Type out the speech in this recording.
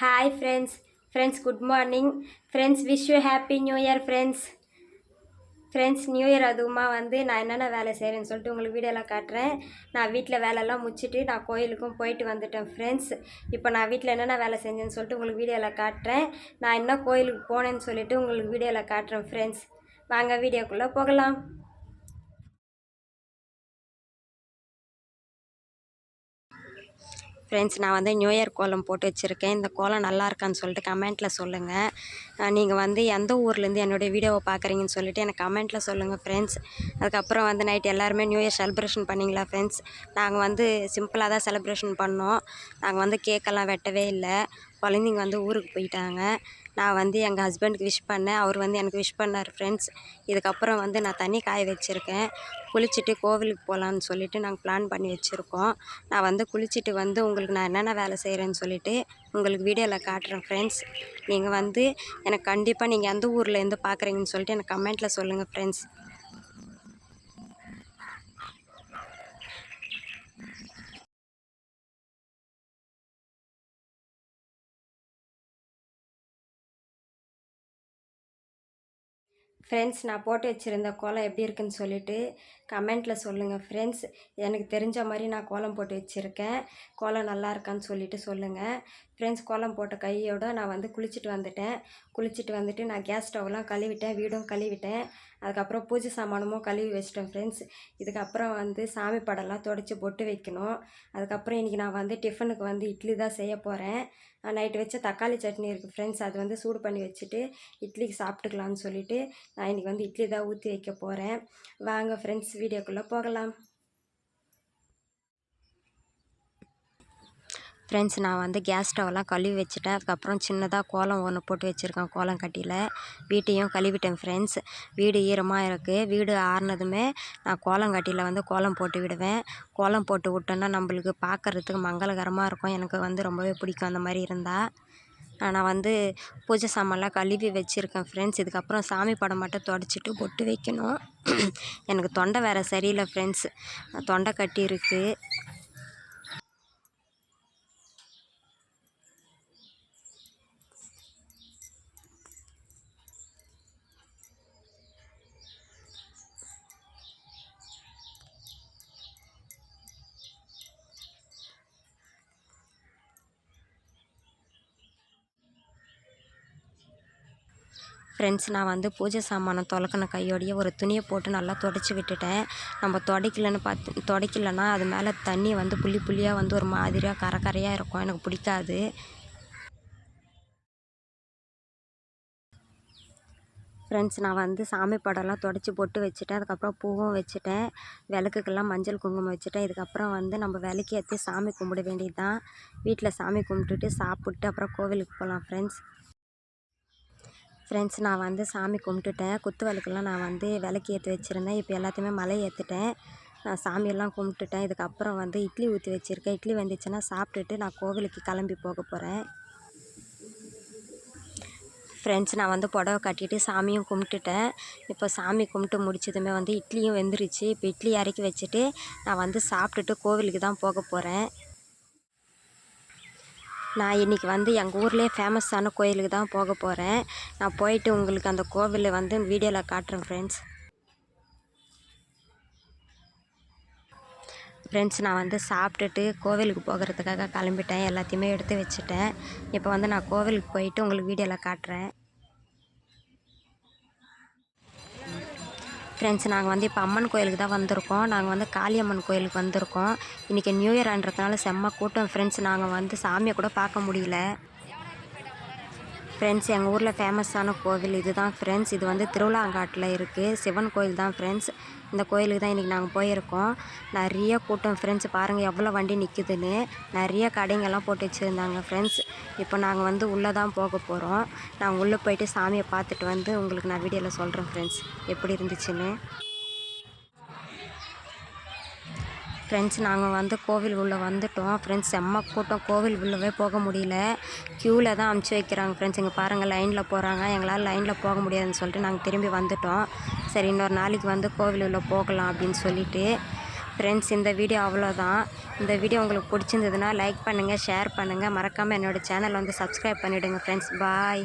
Hi friends, good morning. Friends, wish you happy new year friends. Friends new year அதுவுமா வந்து நான் என்னென்ன வேலை செய்கிறேன்னு சொல்லிட்டு உங்களுக்கு வீடியோலாம் காட்டுறேன். நான் வீட்டில் வேலைலாம் முடிச்சுட்டு நான் கோயிலுக்கும் போயிட்டு வந்துட்டேன் ஃப்ரெண்ட்ஸ். இப்போ நான் வீட்டில் என்னென்ன வேலை செஞ்சேன்னு சொல்லிட்டு உங்களுக்கு வீடியோவில் காட்டுறேன். நான் என்ன கோயிலுக்கு போனேன்னு சொல்லிட்டு உங்களுக்கு வீடியோவில் காட்டுறேன் ஃப்ரெண்ட்ஸ். வாங்க வீடியோக்குள்ளே போகலாம். ஃப்ரெண்ட்ஸ், நான் வந்து நியூ இயர் கோலம் போட்டு வச்சுருக்கேன். இந்த கோலம் நல்லா இருக்கான்னு சொல்லிட்டு கமெண்ட்டில் சொல்லுங்கள். நீங்கள் வந்து எந்த ஊர்லேருந்து என்னுடைய வீடியோவை பார்க்குறீங்கன்னு சொல்லிட்டு எனக்கு கமெண்ட்டில் சொல்லுங்கள் ஃப்ரெண்ட்ஸ். அதுக்கப்புறம் வந்து நைட் எல்லாருமே நியூ இயர் செலிப்ரேஷன் பண்ணிங்களா ஃப்ரெண்ட்ஸ்? நாங்கள் வந்து சிம்பிளாக தான் செலிப்ரேஷன் பண்ணோம். நாங்கள் வந்து கேக்கெல்லாம் வெட்டவே இல்லை. குழந்தைங்க வந்து ஊருக்கு போயிட்டாங்க. நான் வந்து எங்கள் ஹஸ்பண்டுக்கு விஷ் பண்ணேன். அவர் வந்து எனக்கு விஷ் பண்ணார் ஃப்ரெண்ட்ஸ். இதுக்கப்புறம் வந்து நான் தண்ணி காய வச்சுருக்கேன். குளிச்சுட்டு கோவிலுக்கு போகலான்னு சொல்லிவிட்டு நாங்கள் பிளான் பண்ணி வச்சுருக்கோம். நான் வந்து குளிச்சுட்டு வந்து உங்களுக்கு நான் என்னென்ன வேலை செய்கிறேன்னு சொல்லிவிட்டு உங்களுக்கு வீடியோவில் காட்டுறேன் ஃப்ரெண்ட்ஸ். நீங்கள் வந்து எனக்கு கண்டிப்பாக நீங்கள் எந்த ஊர்லேருந்து பார்க்குறீங்கன்னு சொல்லிட்டு எனக்கு கமெண்ட்டில் சொல்லுங்கள் ஃப்ரெண்ட்ஸ். ஃப்ரெண்ட்ஸ், நான் போட்டு வச்சுருந்த கோலம் எப்படி இருக்குன்னு சொல்லிவிட்டு கமெண்ட்டில் சொல்லுங்கள் ஃப்ரெண்ட்ஸ். எனக்கு தெரிஞ்ச மாதிரி நான் கோலம் போட்டு வச்சுருக்கேன். கோலம் நல்லா இருக்கான்னு சொல்லிவிட்டு சொல்லுங்கள் ஃப்ரெண்ட்ஸ். கோலம் போட்ட கையோடு நான் வந்து குளிச்சுட்டு வந்துட்டு நான் கேஸ் ஸ்டவ்லாம் கழுவிட்டேன், வீடும் கழுவிட்டேன். அதுக்கப்புறம் பூஜை சாமானமும் கழுவி வச்சிட்டேன் ஃப்ரெண்ட்ஸ். இதுக்கப்புறம் வந்து சாமி படம்லாம் துடைச்சி பொட்டு வைக்கணும். அதுக்கப்புறம் இன்றைக்கி நான் வந்து டிஃபனுக்கு வந்து இட்லி தான் செய்ய போகிறேன். நைட்டு வச்ச தக்காளி சட்னி இருக்குது ஃப்ரெண்ட்ஸ். அது வந்து சூடு பண்ணி வச்சுட்டு இட்லிக்கு சாப்பிட்டுக்கலான்னு சொல்லிவிட்டு நான் இன்றைக்கி வந்து இட்லி தான் ஊற்றி வைக்க போகிறேன். வாங்க ஃப்ரெண்ட்ஸ், வீடியோக்குள்ளே போகலாம். ஃப்ரெண்ட்ஸ், நான் வந்து கேஸ் ஸ்டவ்லாம் கழுவி வச்சுட்டேன். அதுக்கப்புறம் சின்னதாக கோலம் ஒன்று போட்டு வச்சுருக்கேன். கோலம் கட்டியில் வீட்டையும் கழுவிட்டேன் ஃப்ரெண்ட்ஸ். வீடு ஈரமாக இருக்குது. வீடு ஆறுனதுமே நான் கோலம் கட்டியில் வந்து கோலம் போட்டு விடுவேன். கோலம் போட்டு விட்டோன்னா நம்மளுக்கு பார்க்குறதுக்கு மங்களகரமாக இருக்கும். எனக்கு வந்து ரொம்பவே பிடிக்கும் அந்த மாதிரி இருந்தால். நான் வந்து பூஜை சாமான்லாம் கழுவி வச்சுருக்கேன் ஃப்ரெண்ட்ஸ். இதுக்கப்புறம் சாமி படம் மட்டும் துடைச்சிட்டு பொட்டு வைக்கணும். எனக்கு தொண்டை வேறு சரியில்லை ஃப்ரெண்ட்ஸ். தொண்டை கட்டி இருக்குது. ஃப்ரெண்ட்ஸ், நான் வந்து பூஜை சாமானை துலக்கின கையோடையே ஒரு துணியை போட்டு நல்லா துடைச்சி விட்டுட்டேன். நம்ம துடைக்கலன்னா அது மேலே தண்ணி வந்து புள்ளி புள்ளியாக வந்து ஒரு மாதிரியாக கரையாக இருக்கும். எனக்கு பிடிக்காது. ஃப்ரெண்ட்ஸ், நான் வந்து சாமி படம்லாம் துடைச்சி பொட்டு வச்சுட்டேன். அதுக்கப்புறம் பூவும் வச்சுட்டேன். விளக்குக்கெல்லாம் மஞ்சள் குங்குமம் வச்சுட்டேன். இதுக்கப்புறம் வந்து நம்ம விளக்கு ஏற்றி சாமி கும்பிட வேண்டியது தான். வீட்டில் சாமி கும்பிட்டுட்டு சாப்பிட்டு அப்புறம் கோவிலுக்கு போகலாம் ஃப்ரெண்ட்ஸ். நான் வந்து சாமி கும்பிட்டுட்டேன். குத்து விளக்குலாம் நான் வந்து விளக்கு ஏற்றி வச்சுருந்தேன். இப்போ எல்லாத்தையுமே மலை ஏற்றிட்டேன். நான் சாமியெல்லாம் கும்பிட்டுட்டேன். இதுக்கப்புறம் வந்து இட்லி ஊற்றி வச்சுருக்கேன். இட்லி வந்துச்சுன்னா சாப்பிட்டுட்டு நான் கோவிலுக்கு கிளம்பி போக போகிறேன் ஃப்ரெண்ட்ஸ். நான் வந்து புடவை கட்டிட்டு சாமியும் கும்பிட்டுட்டேன். இப்போ சாமி கும்பிட்டு முடிச்சதுமே வந்து இட்லியும் வெந்துருச்சு. இப்போ இட்லி இறக்கி வச்சுட்டு நான் வந்து சாப்பிட்டுட்டு கோவிலுக்கு தான் போக போகிறேன். நான் இன்றைக்கி வந்து எங்கள் ஊர்லேயே ஃபேமஸான கோயிலுக்கு தான் போக போகிறேன். நான் போயிட்டு உங்களுக்கு அந்த கோவிலை வந்து வீடியோவில் காட்டுறேன் ஃப்ரெண்ட்ஸ். நான் வந்து சாப்பிட்டுட்டு கோவிலுக்கு போகிறதுக்காக கிளம்பிட்டேன். எல்லாத்தையுமே எடுத்து வச்சுட்டேன். இப்போ வந்து நான் கோவிலுக்கு போயிட்டு உங்களுக்கு வீடியோவில் காட்டுறேன் ஃப்ரெண்ட்ஸ். நாங்கள் வந்து இப்போ அம்மன் கோயிலுக்கு தான் வந்திருக்கோம். நாங்கள் வந்து காளியம்மன் கோயிலுக்கு வந்திருக்கோம். இன்றைக்கி நியூ இயர்ன்றதுனால செம்ம கூட்டம் ஃப்ரெண்ட்ஸ். நாங்கள் வந்து சாமியை கூட பார்க்க முடியல ஃப்ரெண்ட்ஸ். எங்கள் ஊரில் ஃபேமஸான கோவில் இது தான் ஃப்ரெண்ட்ஸ். இது வந்து திருவிழாங்காட்டில் இருக்குது. சிவன் கோயில் தான் ஃப்ரெண்ட்ஸ். இந்த கோயிலுக்கு தான் இன்றைக்கி நாங்கள் போயிருக்கோம். நிறைய கூட்டம் ஃப்ரெண்ட்ஸ். பாருங்கள் எவ்வளோ வண்டி நிற்குதுன்னு. நிறைய கடைங்கெல்லாம் போட்டு வச்சுருந்தாங்க ஃப்ரெண்ட்ஸ். இப்போ நாங்கள் வந்து உள்ளே தான் போக போகிறோம். நாங்கள் உள்ளே போயிட்டு சாமியை பார்த்துட்டு வந்து உங்களுக்கு நான் வீடியோவில் சொல்கிறேன் ஃப்ரெண்ட்ஸ் எப்படி இருந்துச்சுன்னு. ஃப்ரெண்ட்ஸ், நாங்கள் வந்து கோவில் உள்ளே வந்துவிட்டோம் ஃப்ரெண்ட்ஸ். செம்ம கூட்டம். கோவில் உள்ளவே போக முடியல. க்யூவில் தான் அமுச்சு வைக்கிறாங்க ஃப்ரெண்ட்ஸ். இங்கே பாருங்கள் லைனில் போகிறாங்க. எங்களால் லைனில் போக முடியாதுன்னு சொல்லிட்டு நாங்கள் திரும்பி வந்துவிட்டோம். சரி, இன்னொரு நாளைக்கு வந்து கோவில் உள்ளே போகலாம் அப்படின்னு சொல்லிவிட்டு ஃப்ரெண்ட்ஸ் இந்த வீடியோ அவ்வளோதான். இந்த வீடியோ உங்களுக்கு பிடிச்சிருந்ததுன்னா லைக் பண்ணுங்கள், ஷேர் பண்ணுங்கள், மறக்காமல் என்னோடய சேனல் வந்து சப்ஸ்கிரைப் பண்ணிவிடுங்க ஃப்ரெண்ட்ஸ். பாய்.